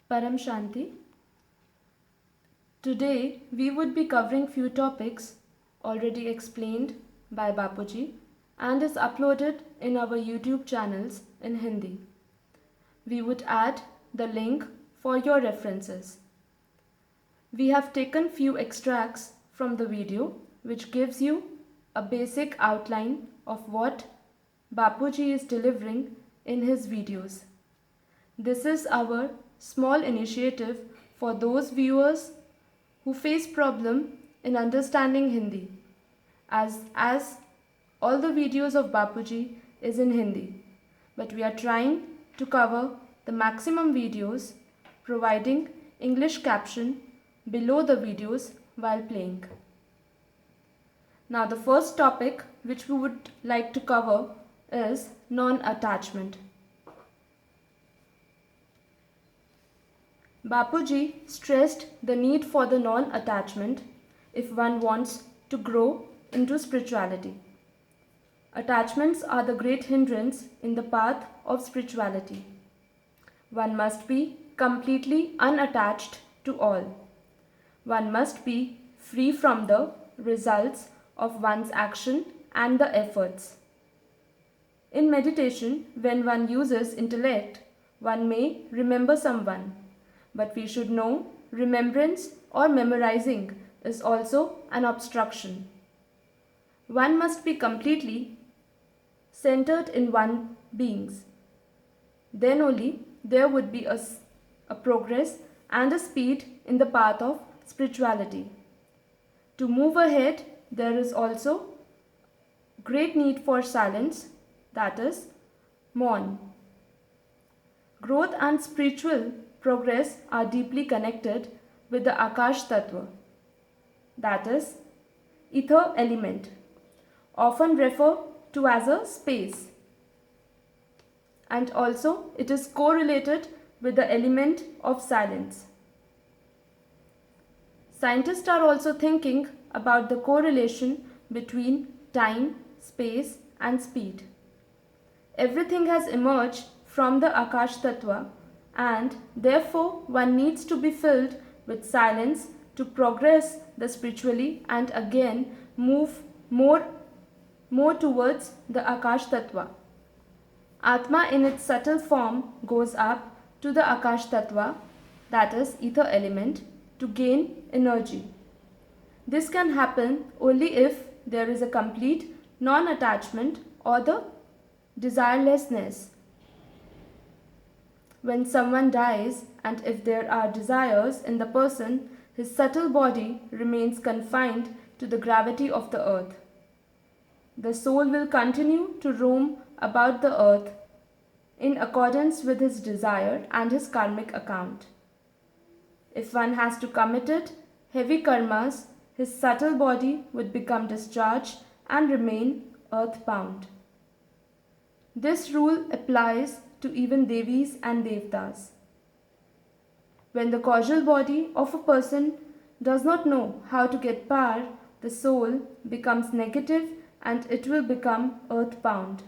Param Shanti. Today we would be covering few topics already explained by Bapuji and is uploaded in our YouTube channels in Hindi. We would add the link for your references. We have taken few extracts from the video which gives you a basic outline of what Bapuji is delivering in his videos. This is our small initiative for those viewers who face problem in understanding Hindi, as all the videos of Bapuji is in Hindi, but we are trying to cover the maximum videos, providing English caption below the videos while playing. Now the first topic which we would like to cover is non-attachment. Bapuji stressed the need for the non-attachment if one wants to grow into spirituality. Attachments are the great hindrance in the path of spirituality. One must be completely unattached to all. One must be free from the results of one's action and the efforts. In meditation, when one uses intellect, one may remember someone. But we should know remembrance or memorizing is also an obstruction. One must be completely centered in one beings. Then only there would be a progress and a speed in the path of spirituality. To move ahead, there is also great need for silence, that is, Maun. Growth and spiritual progress are deeply connected with the Akash Tattva, that is, ether element, often referred to as a space. And also it is correlated with the element of silence. Scientists are also thinking about the correlation between time, space and speed. Everything has emerged from the Akash Tattva, and therefore one needs to be filled with silence to progress the spiritually and again move more towards the Akash Tattva. Atma in its subtle form goes up to the Akash Tattva, that is ether element, to gain energy. This can happen only if there is a complete non-attachment or the desirelessness. When someone dies and if there are desires in the person, his subtle body remains confined to the gravity of the earth. The soul will continue to roam about the earth in accordance with his desire and his karmic account. If one has to commit heavy karmas, his subtle body would become discharged and remain earthbound. This rule applies to even Devis and Devtas. When the causal body of a person does not know how to get power, the soul becomes negative and it will become earthbound.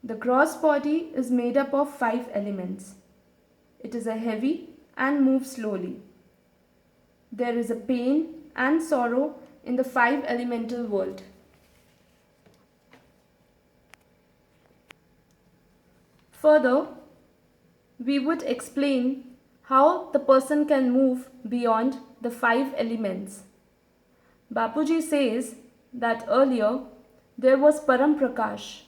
The gross body is made up of 5 elements. It is a heavy and moves slowly. There is a pain and sorrow in the 5 elemental world. Further, we would explain how the person can move beyond the 5 elements. Bapuji says that earlier there was Param Prakash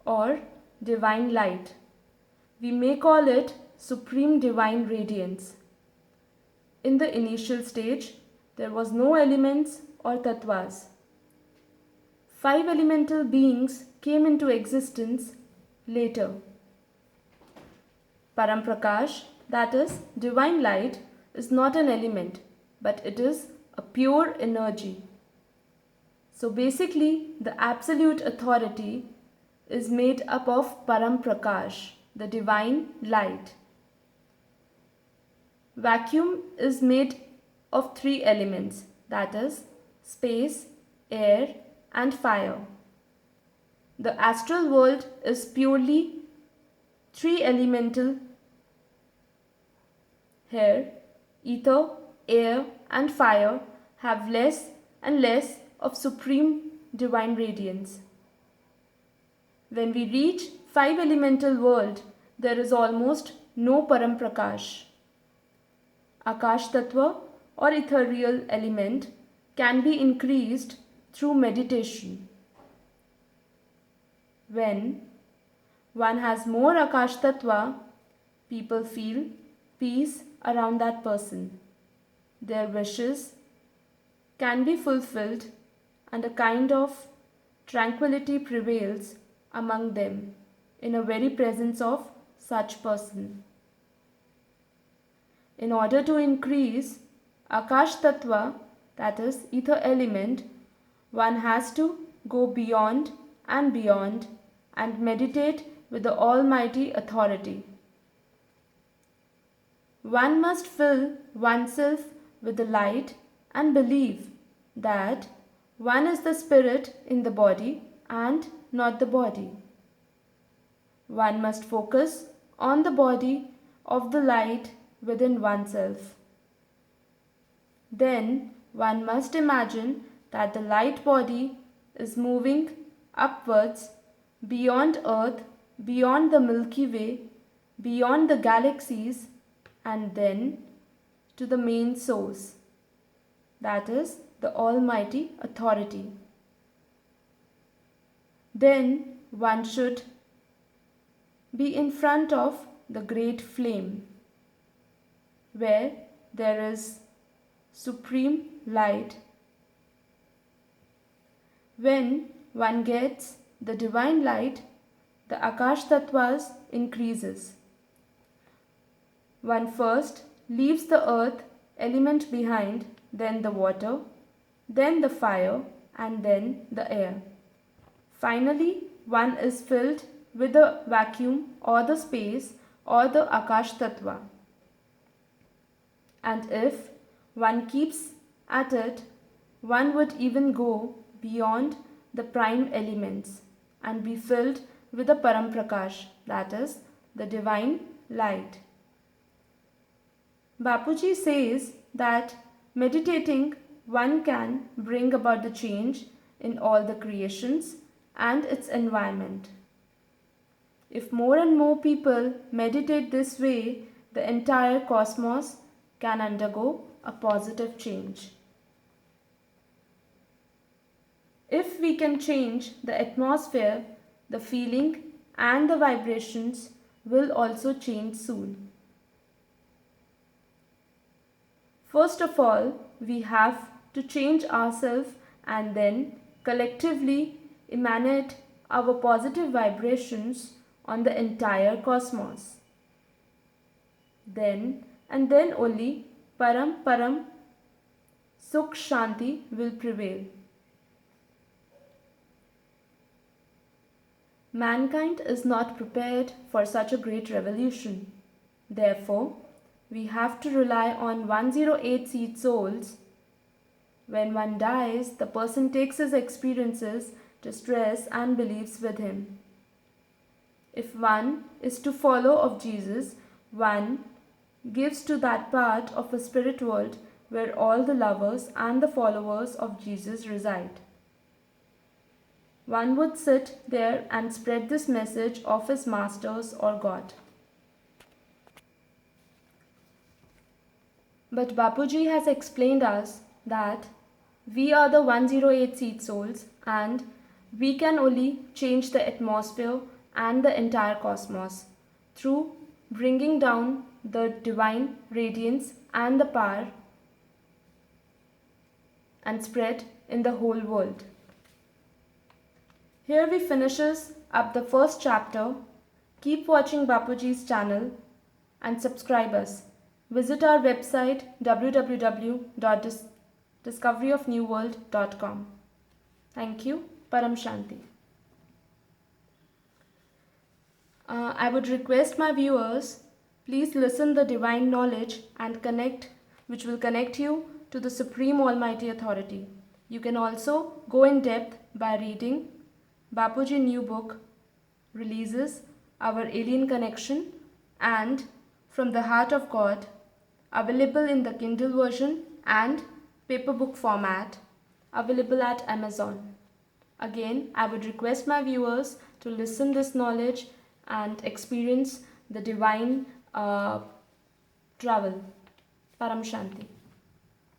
or divine light. We may call it supreme divine radiance. In the initial stage, there was no elements or tattvas. 5 elemental beings came into existence later. Param Prakash, that is, divine light, is not an element, but it is a pure energy. So basically, the absolute authority is made up of Param Prakash, the divine light. Vacuum is made of 3 elements, that is, space, air, and fire. The astral world is purely 3 elemental Here, ether, air and fire have less and less of supreme divine radiance. When we reach 5 elemental world, there is almost no Param Prakash. Akash Tattva or ethereal element can be increased through meditation. When one has more Akash Tattva, people feel peace around that person. Their wishes can be fulfilled and a kind of tranquility prevails among them in a very presence of such person. In order to increase Akash Tattva, that is ether element, one has to go beyond and meditate with the Almighty authority. One must fill oneself with the light and believe that one is the spirit in the body and not the body. One must focus on the body of the light within oneself. Then one must imagine that the light body is moving upwards beyond Earth, beyond the Milky Way, beyond the galaxies, and then to the main source, that is the Almighty authority. Then one should be in front of the great flame, where there is supreme light. When one gets the divine light, the Akash Tattvas increases. One first leaves the earth element behind, then the water, then the fire, and then the air. Finally, one is filled with the vacuum or the space or the Akash Tattva. And if one keeps at it, one would even go beyond the prime elements and be filled with the Param Prakash, that is, the divine light. Bapuji says that meditating one can bring about the change in all the creations and its environment. If more and more people meditate this way, the entire cosmos can undergo a positive change. If we can change the atmosphere, the feeling and the vibrations will also change soon. First of all, we have to change ourselves and then collectively emanate our positive vibrations on the entire cosmos. Then and then only Param Sukh Shanti will prevail. Mankind is not prepared for such a great revolution. Therefore, we have to rely on 108 seed souls. When one dies, the person takes his experiences, distress and beliefs with him. If one is to follow of Jesus, one gives to that part of a spirit world where all the lovers and the followers of Jesus reside. One would sit there and spread this message of his masters or God. But Bapuji has explained us that we are the 108 seed souls and we can only change the atmosphere and the entire cosmos through bringing down the divine radiance and the power and spread in the whole world. Here we finishes up the first chapter. Keep watching Bapuji's channel and subscribe us. Visit our website www.discoveryofnewworld.com. Thank you. Param Shanti. I would request my viewers, please listen the divine knowledge and connect, which will connect you to the Supreme Almighty Authority. You can also go in depth by reading Bapuji new book releases Our Alien Connection and From the Heart of God, available in the Kindle version and paper book format, available at Amazon. Again, I would request my viewers to listen this knowledge and experience the divine travel. Param Shanti.